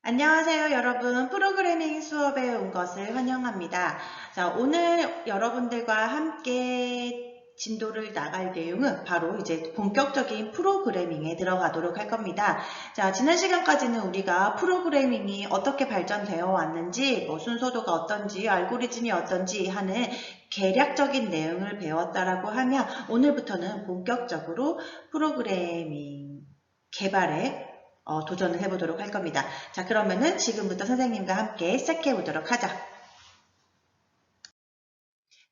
안녕하세요, 여러분. 프로그래밍 수업에 온 것을 환영합니다. 자, 오늘 여러분들과 함께 진도를 나갈 내용은 바로 이제 본격적인 프로그래밍에 들어가도록 할 겁니다. 자, 지난 시간까지는 우리가 프로그래밍이 어떻게 발전되어 왔는지, 순서도가 어떤지, 알고리즘이 어떤지 하는 개략적인 내용을 배웠다라고 하면 오늘부터는 본격적으로 프로그래밍 개발에 도전을 해보도록 할 겁니다. 자, 그러면은 지금부터 선생님과 함께 시작해 보도록 하죠.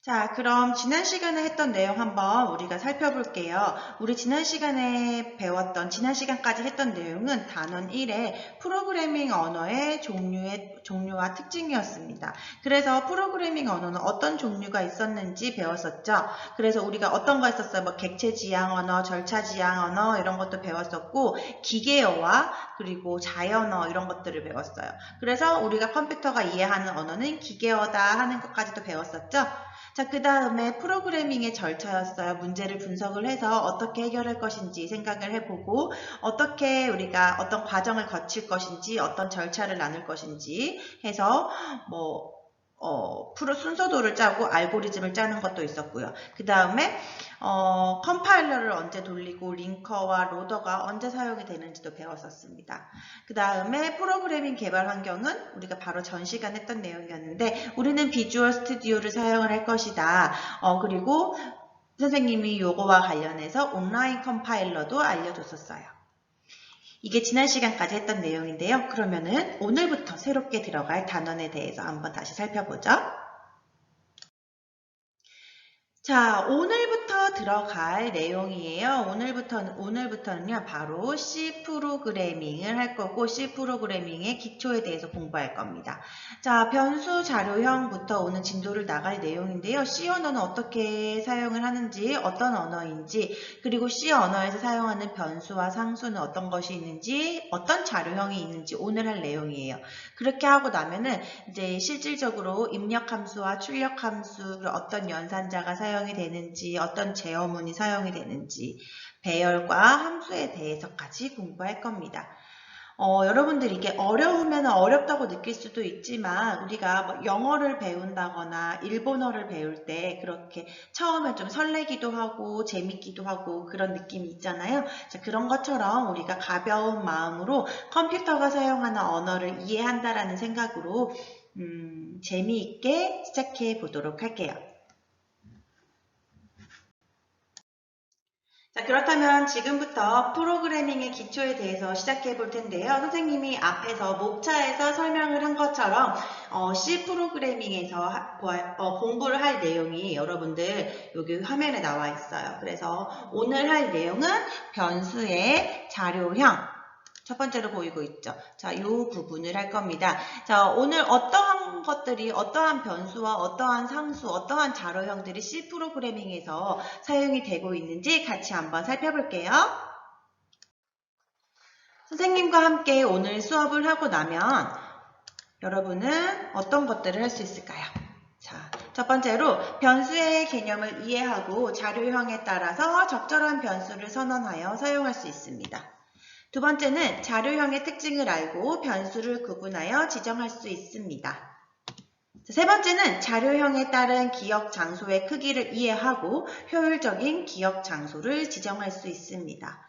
자, 그럼 지난 시간에 했던 내용 한번 우리가 살펴볼게요. 우리 지난 시간까지 했던 내용은 단원 1의 프로그래밍 언어의 종류와 특징이었습니다. 그래서 프로그래밍 언어는 어떤 종류가 있었는지 배웠었죠. 그래서 우리가 어떤 거 했었어요? 객체 지향 언어, 절차 지향 언어 이런 것도 배웠었고, 기계어와 그리고 자연어 이런 것들을 배웠어요. 그래서 우리가 컴퓨터가 이해하는 언어는 기계어다 하는 것까지도 배웠었죠. 자, 그 다음에 프로그래밍의 절차였어요. 문제를 분석을 해서 어떻게 해결할 것인지 생각을 해보고 어떻게 우리가 어떤 과정을 거칠 것인지 어떤 절차를 나눌 것인지 해서 순서도를 짜고 알고리즘을 짜는 것도 있었고요. 그 다음에 컴파일러를 언제 돌리고 링커와 로더가 언제 사용이 되는지도 배웠었습니다. 그 다음에 프로그래밍 개발 환경은 우리가 바로 전 시간 했던 내용이었는데 우리는 비주얼 스튜디오를 사용을 할 것이다. 그리고 선생님이 요거와 관련해서 온라인 컴파일러도 알려줬었어요. 이게 지난 시간까지 했던 내용인데요. 그러면은 오늘부터 새롭게 들어갈 단원에 대해서 한번 다시 살펴보죠. 자, 오늘부터 들어갈 내용이에요. 오늘부터는요, 바로 C 프로그래밍을 할 거고, C 프로그래밍의 기초에 대해서 공부할 겁니다. 자, 변수 자료형부터 오늘 진도를 나갈 내용인데요. C 언어는 어떻게 사용을 하는지, 어떤 언어인지, 그리고 C 언어에서 사용하는 변수와 상수는 어떤 것이 있는지, 어떤 자료형이 있는지 오늘 할 내용이에요. 그렇게 하고 나면은 이제 실질적으로 입력함수와 출력함수, 어떤 연산자가 사용이 되는지, 어떤 제어문이 사용이 되는지, 배열과 함수에 대해서까지 공부할 겁니다. 여러분들이 이게 어려우면 어렵다고 느낄 수도 있지만 우리가 영어를 배운다거나 일본어를 배울 때 그렇게 처음에 좀 설레기도 하고 재밌기도 하고 그런 느낌이 있잖아요. 자, 그런 것처럼 우리가 가벼운 마음으로 컴퓨터가 사용하는 언어를 이해한다라는 생각으로 재미있게 시작해 보도록 할게요. 자, 그렇다면 지금부터 프로그래밍의 기초에 대해서 시작해 볼 텐데요. 선생님이 앞에서 목차에서 설명을 한 것처럼 C 프로그래밍에서 공부를 할 내용이 여러분들 여기 화면에 나와 있어요. 그래서 오늘 할 내용은 변수의 자료형, 첫 번째로 보이고 있죠. 자, 이 부분을 할 겁니다. 자, 오늘 어떠한 변수와 어떠한 상수, 어떠한 자료형들이 C 프로그래밍에서 사용이 되고 있는지 같이 한번 살펴볼게요. 선생님과 함께 오늘 수업을 하고 나면 여러분은 어떤 것들을 할 수 있을까요? 자, 첫 번째로 변수의 개념을 이해하고 자료형에 따라서 적절한 변수를 선언하여 사용할 수 있습니다. 두 번째는 자료형의 특징을 알고 변수를 구분하여 지정할 수 있습니다. 세 번째는 자료형에 따른 기억 장소의 크기를 이해하고 효율적인 기억 장소를 지정할 수 있습니다.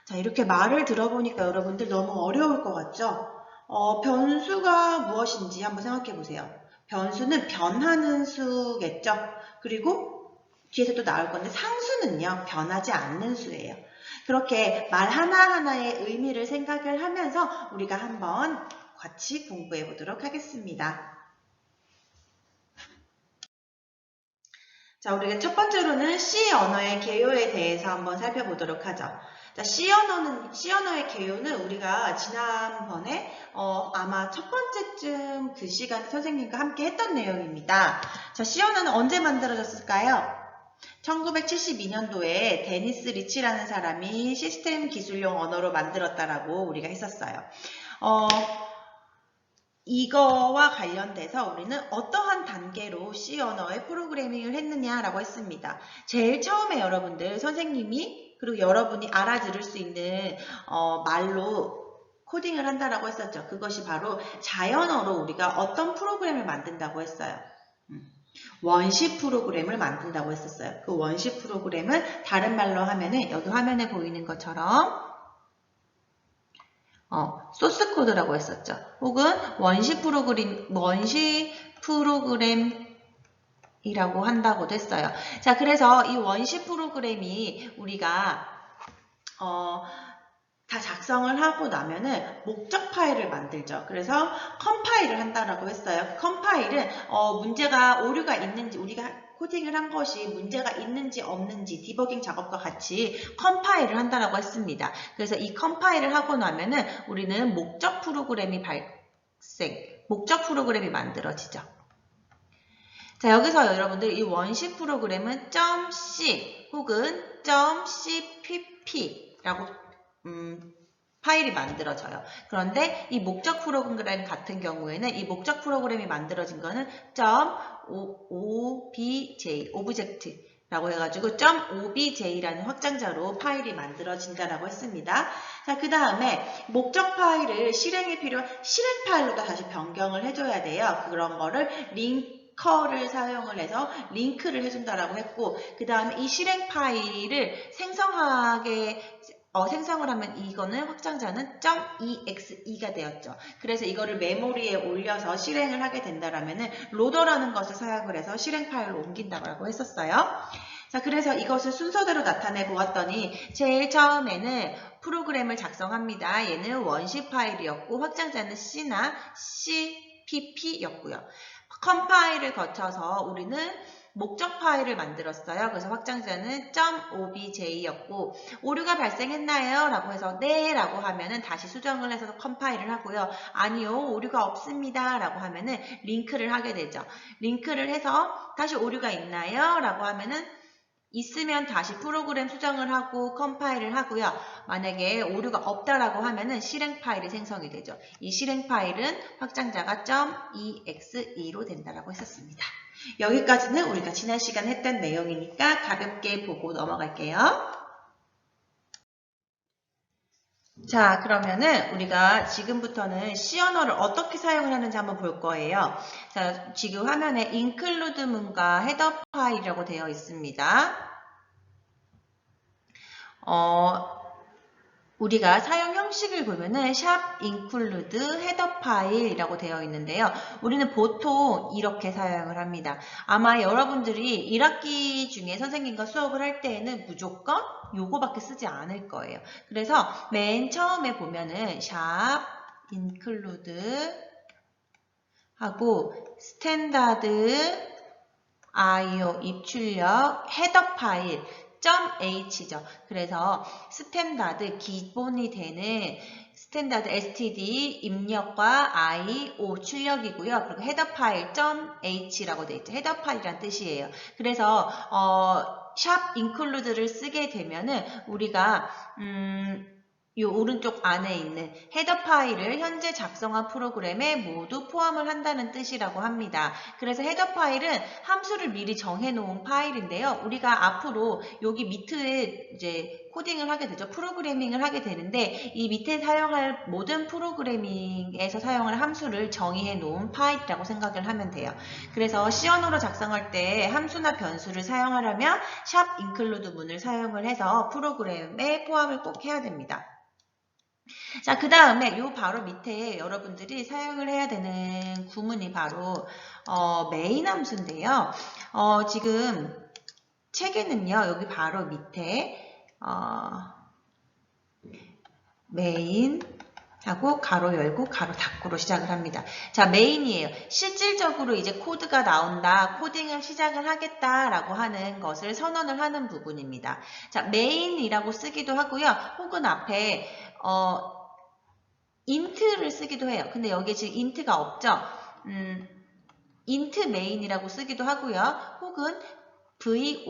자, 이렇게 말을 들어보니까 여러분들 너무 어려울 것 같죠? 변수가 무엇인지 한번 생각해 보세요. 변수는 변하는 수겠죠? 그리고 뒤에서 또 나올 건데 상수는요, 변하지 않는 수예요. 그렇게 말 하나하나의 의미를 생각을 하면서 우리가 한번 같이 공부해 보도록 하겠습니다. 자, 우리가 첫 번째로는 C 언어의 개요에 대해서 한번 살펴보도록 하죠. 자, C 언어의 개요는 우리가 지난번에 아마 첫 번째쯤 그 시간에 선생님과 함께 했던 내용입니다. 자, C 언어는 언제 만들어졌을까요? 1972년도에 데니스 리치라는 사람이 시스템 기술용 언어로 만들었다라고 우리가 했었어요. 이거와 관련돼서 우리는 어떠한 단계로 C 언어의 프로그래밍을 했느냐라고 했습니다. 제일 처음에 여러분들 선생님이 그리고 여러분이 알아들을 수 있는 말로 코딩을 한다라고 했었죠. 그것이 바로 자연어로 우리가 어떤 프로그램을 만든다고 했어요. 원시 프로그램을 만든다고 했었어요. 그 원시 프로그램은 다른 말로 하면은 여기 화면에 보이는 것처럼 소스 코드라고 했었죠. 혹은 원시 프로그램이라고 한다고도 했어요. 자, 그래서 이 원시 프로그램이 우리가 다 작성을 하고 나면은 목적 파일을 만들죠. 그래서 컴파일을 한다라고 했어요. 컴파일은 문제가 오류가 있는지 우리가 코딩을 한 것이 문제가 있는지 없는지 디버깅 작업과 같이 컴파일을 한다라고 했습니다. 그래서 이 컴파일을 하고 나면은 우리는 목적 프로그램이 만들어지죠. 자, 여기서 여러분들 이 원시 프로그램은 .c 혹은 .cpp라고 파일이 만들어져요. 그런데 이 목적 프로그램 같은 경우에는 이 목적 프로그램이 만들어진 거는 .obj, 오브젝트라고 해가지고 .obj라는 확장자로 파일이 만들어진다라고 했습니다. 자, 그 다음에 목적 파일을 실행에 필요한 실행 파일로 다시 변경을 해줘야 돼요. 그런 거를 링커를 사용을 해서 링크를 해준다라고 했고, 그 다음에 이 실행 파일을 생성을 하면 이거는 확장자는 .exe가 되었죠. 그래서 이거를 메모리에 올려서 실행을 하게 된다라면은 로더라는 것을 사용을 해서 실행 파일로 옮긴다고 했었어요. 자, 그래서 이것을 순서대로 나타내 보았더니 제일 처음에는 프로그램을 작성합니다. 얘는 원시 파일이었고 확장자는 C나 CPP였고요. 컴파일을 거쳐서 우리는 목적 파일을 만들었어요. 그래서 확장자는 .obj였고 오류가 발생했나요? 라고 해서 네 라고 하면은 다시 수정을 해서 컴파일을 하고요. 아니요, 오류가 없습니다. 라고 하면은 링크를 하게 되죠. 링크를 해서 다시 오류가 있나요? 라고 하면은 있으면 다시 프로그램 수정을 하고 컴파일을 하고요. 만약에 오류가 없다라고 하면은 실행 파일이 생성이 되죠. 이 실행 파일은 확장자가 .exe로 된다라고 했었습니다. 여기까지는 우리가 지난 시간 했던 내용이니까 가볍게 보고 넘어갈게요. 자, 그러면은 우리가 지금부터는 C 언어를 어떻게 사용을 하는지 한번 볼 거예요. 자, 지금 화면에 include 문과 헤더 파일이라고 되어 있습니다. 우리가 사용 형식을 보면은 include 헤더 파일이라고 되어 있는데요. 우리는 보통 이렇게 사용을 합니다. 아마 여러분들이 1학기 중에 선생님과 수업을 할 때에는 무조건 요거밖에 쓰지 않을 거예요. 그래서 맨 처음에 보면은 include 하고 스탠다드 IO 입출력 헤더 파일 .h죠. 그래서 스탠다드 기본이 되는 스탠다드 std 입력과 IO 출력이고요. 그리고 헤더 파일 .h라고 되어 있죠. 헤더 파일이란 뜻이에요. 그래서 include를 쓰게 되면은 우리가 이 오른쪽 안에 있는 헤더 파일을 현재 작성한 프로그램에 모두 포함을 한다는 뜻이라고 합니다. 그래서 헤더 파일은 함수를 미리 정해 놓은 파일인데요. 우리가 앞으로 여기 밑에 이제 코딩을 하게 되죠. 프로그래밍을 하게 되는데 이 밑에 사용할 모든 프로그래밍에서 사용할 함수를 정의해 놓은 파일이라고 생각을 하면 돼요. 그래서 C 언어로 작성할 때 함수나 변수를 사용하려면 include 문을 사용을 해서 프로그램에 포함을 꼭 해야 됩니다. 자, 그 다음에 요 바로 밑에 여러분들이 사용을 해야 되는 구문이 바로 메인 함수인데요. 지금 책에는요, 여기 바로 밑에 메인 하고 가로 열고 가로 닫고로 시작을 합니다. 자, 메인이에요. 실질적으로 이제 코드가 나온다, 코딩을 시작을 하겠다라고 하는 것을 선언을 하는 부분입니다. 자, 메인이라고 쓰기도 하고요. 혹은 앞에 int를 쓰기도 해요. 근데 여기에 지금 int가 없죠? int main이라고 쓰기도 하고요. 혹은 void,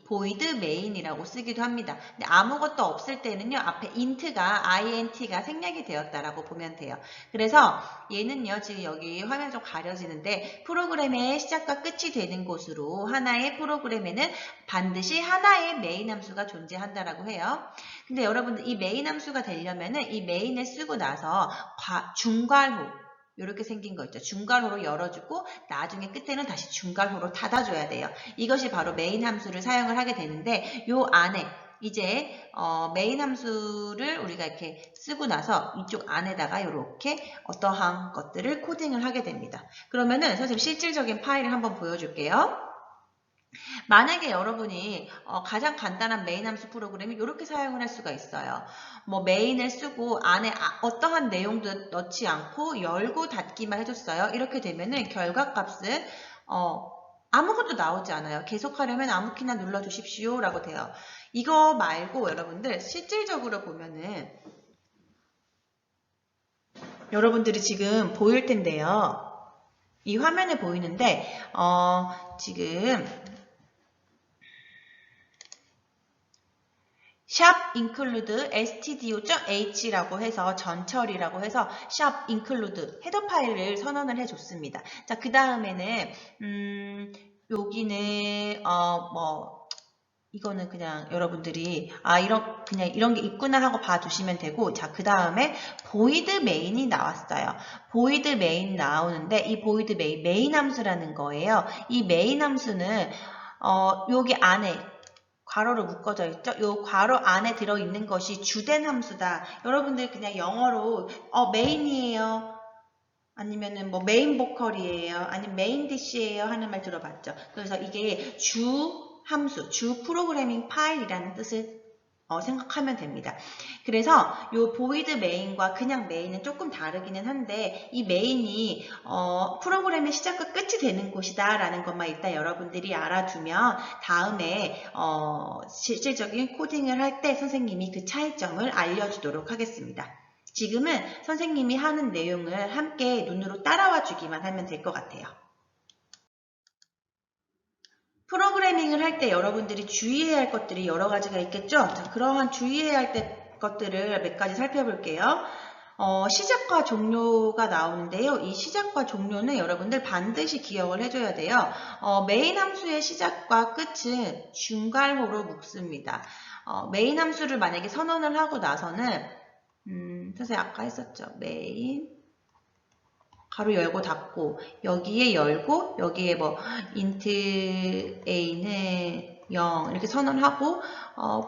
void main이라고 쓰기도 합니다. 근데 아무것도 없을 때는요, 앞에 int가 생략이 되었다라고 보면 돼요. 그래서 얘는요, 지금 여기 화면 좀 가려지는데, 프로그램의 시작과 끝이 되는 곳으로 하나의 프로그램에는 반드시 하나의 메인 함수가 존재한다라고 해요. 근데 여러분들 이 메인 함수가 되려면은 이 메인을 쓰고 나서 중괄호, 이렇게 생긴 거 있죠. 중괄호로 열어주고 나중에 끝에는 다시 중괄호로 닫아줘야 돼요. 이것이 바로 메인 함수를 사용을 하게 되는데 요 안에 이제 메인 함수를 우리가 이렇게 쓰고 나서 이쪽 안에다가 이렇게 어떠한 것들을 코딩을 하게 됩니다. 그러면은 선생님 실질적인 파일을 한번 보여줄게요. 만약에 여러분이 가장 간단한 메인 함수 프로그램을 이렇게 사용을 할 수가 있어요. 뭐 메인을 쓰고 안에 어떠한 내용도 넣지 않고 열고 닫기만 해줬어요. 이렇게 되면은 결과값은 아무것도 나오지 않아요. 계속하려면 아무 키나 눌러주십시오 라고 돼요. 이거 말고 여러분들 실질적으로 보면은 여러분들이 지금 보일 텐데요. 이 화면에 보이는데 지금 샵 include stdio.h라고 해서 전처리라고 해서 샵 include 헤더 파일을 선언을 해줬습니다. 자, 그 다음에는 여기는 이거는 그냥 여러분들이 그냥 이런 게 있구나 하고 봐주시면 되고, 자, 그 다음에 void main이 나왔어요. void main 나오는데 이 void main 함수라는 거예요. 이 main 함수는 여기 안에 괄호로 묶어져 있죠? 이 괄호 안에 들어있는 것이 주된 함수다. 여러분들 그냥 영어로 메인이에요. 아니면은 뭐 메인 보컬이에요. 아니면 메인 디시예요 하는 말 들어봤죠? 그래서 이게 주 함수, 주 프로그래밍 파일이라는 뜻을 생각하면 됩니다. 그래서 요 void main과 그냥 main은 조금 다르기는 한데 이 main이 프로그램의 시작과 끝이 되는 곳이다 라는 것만 일단 여러분들이 알아두면 다음에 실질적인 코딩을 할 때 선생님이 그 차이점을 알려주도록 하겠습니다. 지금은 선생님이 하는 내용을 함께 눈으로 따라와 주기만 하면 될 것 같아요. 프로그래밍을 할 때 여러분들이 주의해야 할 것들이 여러 가지가 있겠죠? 자, 그러한 주의해야 할 것들을 몇 가지 살펴볼게요. 시작과 종료가 나오는데요. 이 시작과 종료는 여러분들 반드시 기억을 해줘야 돼요. 메인 함수의 시작과 끝은 중괄호로 묶습니다. 메인 함수를 만약에 선언을 하고 나서는 선생님 아까 했었죠. 메인 가로 열고 닫고 여기에 열고 여기에 뭐 int a는 0 이렇게 선언하고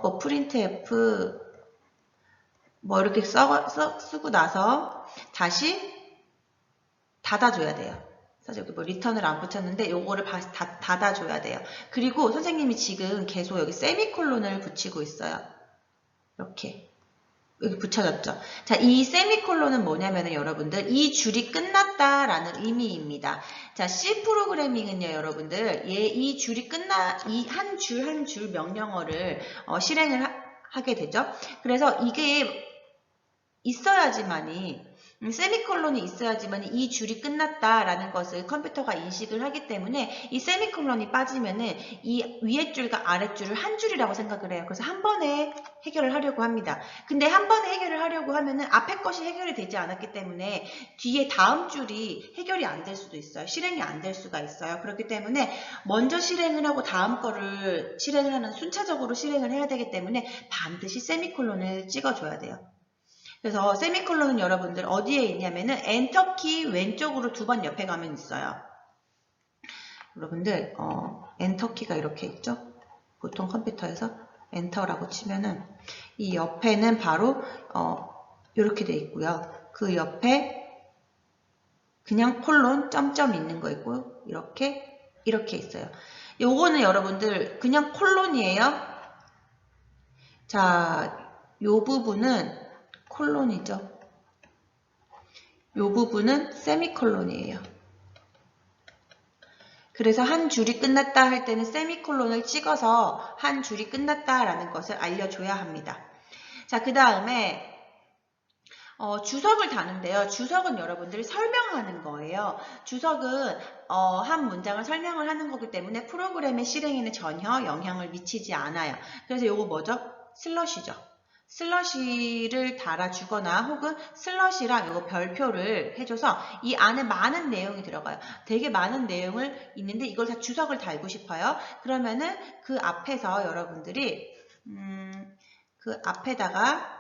뭐 printf 뭐 이렇게 쓰고 나서 다시 닫아줘야 돼요. 사실 여기 뭐 리턴을 안 붙였는데 요거를 닫아줘야 돼요. 그리고 선생님이 지금 계속 여기 세미콜론을 붙이고 있어요. 이렇게. 여기 붙여졌죠. 자, 이 세미콜론은 뭐냐면은 여러분들 이 줄이 끝났다라는 의미입니다. 자, C 프로그래밍은요, 여러분들 이 줄이 이 한 줄 한 줄 명령어를 실행을 하게 되죠. 그래서 이게 있어야지만이 세미콜론이 있어야지만 이 줄이 끝났다라는 것을 컴퓨터가 인식을 하기 때문에 이 세미콜론이 빠지면은 이 위에 줄과 아래 줄을 한 줄이라고 생각을 해요. 그래서 한 번에 해결을 하려고 합니다. 근데 한 번에 해결을 하려고 하면은 앞에 것이 해결이 되지 않았기 때문에 뒤에 다음 줄이 해결이 안 될 수도 있어요. 실행이 안 될 수가 있어요. 그렇기 때문에 먼저 실행을 하고 다음 거를 실행을 하는 순차적으로 실행을 해야 되기 때문에 반드시 세미콜론을 찍어줘야 돼요. 그래서 세미콜론은 여러분들 어디에 있냐면은 엔터키 왼쪽으로 2번 옆에 가면 있어요. 여러분들 엔터키가 이렇게 있죠? 보통 컴퓨터에서 엔터라고 치면은 이 옆에는 바로 이렇게 돼 있고요. 그 옆에 그냥 콜론 점점 있는 거 있고 이렇게 있어요. 요거는 여러분들 그냥 콜론이에요. 자, 요 부분은 콜론이죠. 이 부분은 세미콜론이에요. 그래서 한 줄이 끝났다 할 때는 세미콜론을 찍어서 한 줄이 끝났다라는 것을 알려줘야 합니다. 자, 그 다음에 주석을 다는데요. 주석은 여러분들이 설명하는 거예요. 주석은 한 문장을 설명을 하는 거기 때문에 프로그램의 실행에는 전혀 영향을 미치지 않아요. 그래서 이거 뭐죠? 슬러시죠. 슬러시를 달아주거나 혹은 슬러시랑 이거 별표를 해줘서 이 안에 많은 내용이 들어가요. 되게 많은 내용을 있는데 이걸 다 주석을 달고 싶어요. 그러면은 그 앞에서 여러분들이 그 앞에다가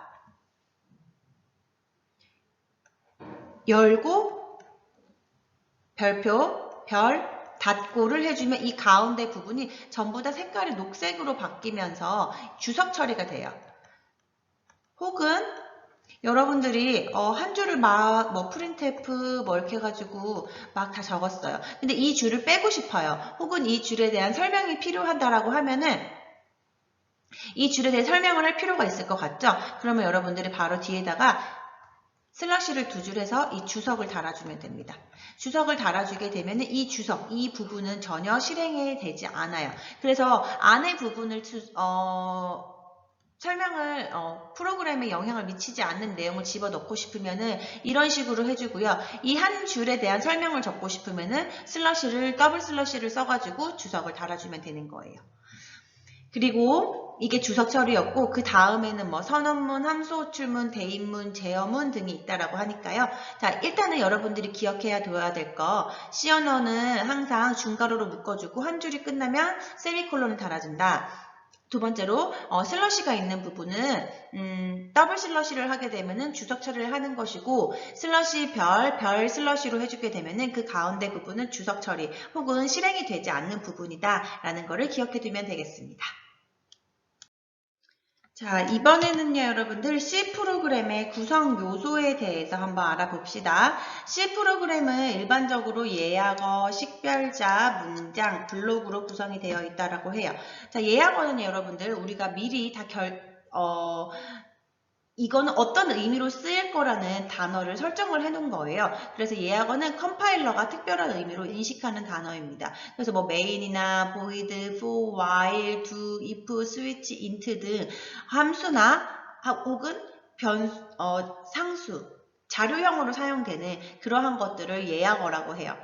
열고 별표 별 닫고를 해주면 이 가운데 부분이 전부 다 색깔이 녹색으로 바뀌면서 주석 처리가 돼요. 혹은 여러분들이 한 줄을 막 뭐 프린트F 뭐 이렇게 해가지고 막 다 적었어요. 근데 이 줄을 빼고 싶어요. 혹은 이 줄에 대한 설명이 필요하다라고 하면은 이 줄에 대해 설명을 할 필요가 있을 것 같죠? 그러면 여러분들이 바로 뒤에다가 슬러시를 두 줄 해서 이 주석을 달아주면 됩니다. 주석을 달아주게 되면 이 주석, 이 부분은 전혀 실행이 되지 않아요. 그래서 안의 부분을 설명을 프로그램에 영향을 미치지 않는 내용을 집어넣고 싶으면은 이런 식으로 해주고요. 이 한 줄에 대한 설명을 적고 싶으면은 더블 슬러시를 써가지고 주석을 달아주면 되는 거예요. 그리고 이게 주석 처리였고 그 다음에는 뭐 선언문, 함수 호출문, 대입문, 제어문 등이 있다라고 하니까요. 자, 일단은 여러분들이 기억해야 둬야 될 거 C 언어는 항상 중괄호로 묶어주고 한 줄이 끝나면 세미콜론을 달아준다. 두 번째로 슬러시가 있는 부분은 더블 슬러시를 하게 되면은 주석 처리를 하는 것이고 슬러시 별 슬러시로 해주게 되면은 그 가운데 부분은 주석 처리 혹은 실행이 되지 않는 부분이다 라는 거를 기억해 두면 되겠습니다. 자, 이번에는요, 여러분들 C 프로그램의 구성 요소에 대해서 한번 알아봅시다. C 프로그램은 일반적으로 예약어, 식별자, 문장, 블록으로 구성이 되어 있다라고 해요. 자, 예약어는 여러분들 우리가 미리 다 이거는 어떤 의미로 쓰일 거라는 단어를 설정을 해놓은 거예요. 그래서 예약어는 컴파일러가 특별한 의미로 인식하는 단어입니다. 그래서 뭐 main이나 void, for, while, do, if, switch, int 등 함수나 혹은 상수, 자료형으로 사용되는 그러한 것들을 예약어라고 해요.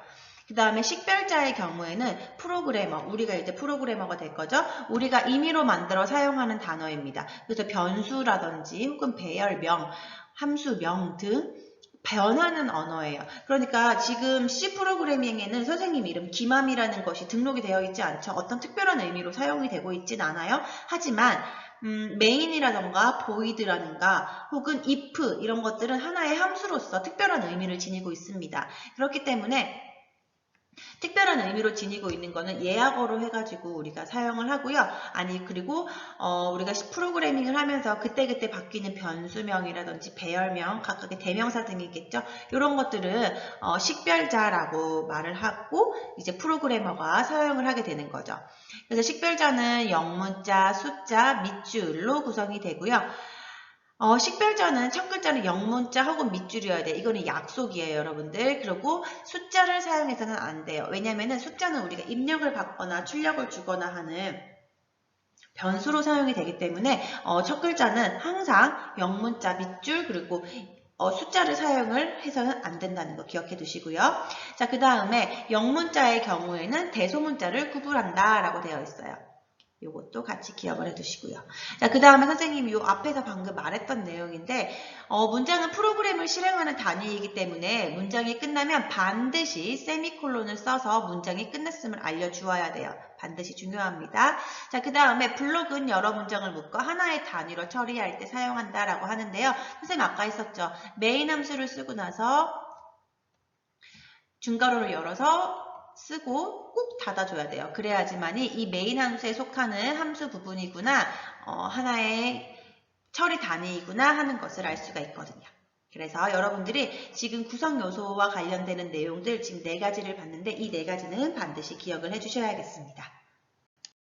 그 다음에 식별자의 경우에는 프로그래머, 우리가 이제 프로그래머가 될 거죠. 우리가 임의로 만들어 사용하는 단어입니다. 그래서 변수라든지 혹은 배열명, 함수명 등 변하는 언어예요. 그러니까 지금 C 프로그래밍에는 선생님 이름 김함이라는 것이 등록이 되어 있지 않죠. 어떤 특별한 의미로 사용이 되고 있진 않아요. 하지만 main이라던가 void라든가 혹은 if 이런 것들은 하나의 함수로서 특별한 의미를 지니고 있습니다. 그렇기 때문에 특별한 의미로 지니고 있는 거는 예약어로 해가지고 우리가 사용을 하고요. 그리고 우리가 프로그래밍을 하면서 그때그때 바뀌는 변수명이라든지 배열명, 각각의 대명사 등이겠죠. 이런 것들은 식별자라고 말을 하고 이제 프로그래머가 사용을 하게 되는 거죠. 그래서 식별자는 영문자, 숫자, 밑줄로 구성이 되고요. 식별자는 첫 글자는 영문자 혹은 밑줄이어야 돼요. 이거는 약속이에요, 여러분들. 그리고 숫자를 사용해서는 안 돼요. 왜냐면은 숫자는 우리가 입력을 받거나 출력을 주거나 하는 변수로 사용이 되기 때문에 첫 글자는 항상 영문자, 밑줄, 그리고 숫자를 사용을 해서는 안 된다는 거 기억해 두시고요. 자, 그 다음에 영문자의 경우에는 대소문자를 구분한다 라고 되어 있어요. 요것도 같이 기억을 해두시고요. 자, 그 다음에 선생님이 요 앞에서 방금 말했던 내용인데 문장은 프로그램을 실행하는 단위이기 때문에 문장이 끝나면 반드시 세미콜론을 써서 문장이 끝났음을 알려주어야 돼요. 반드시 중요합니다. 자, 그 다음에 블록은 여러 문장을 묶어 하나의 단위로 처리할 때 사용한다라고 하는데요. 선생님 아까 했었죠. 메인 함수를 쓰고 나서 중괄호를 열어서 쓰고 꾹 닫아줘야 돼요. 그래야지만이 이 메인 함수에 속하는 함수 부분이구나, 하나의 처리 단위이구나 하는 것을 알 수가 있거든요. 그래서 여러분들이 지금 구성 요소와 관련되는 내용들 지금 4가지를 봤는데 이 4가지는 반드시 기억을 해주셔야겠습니다.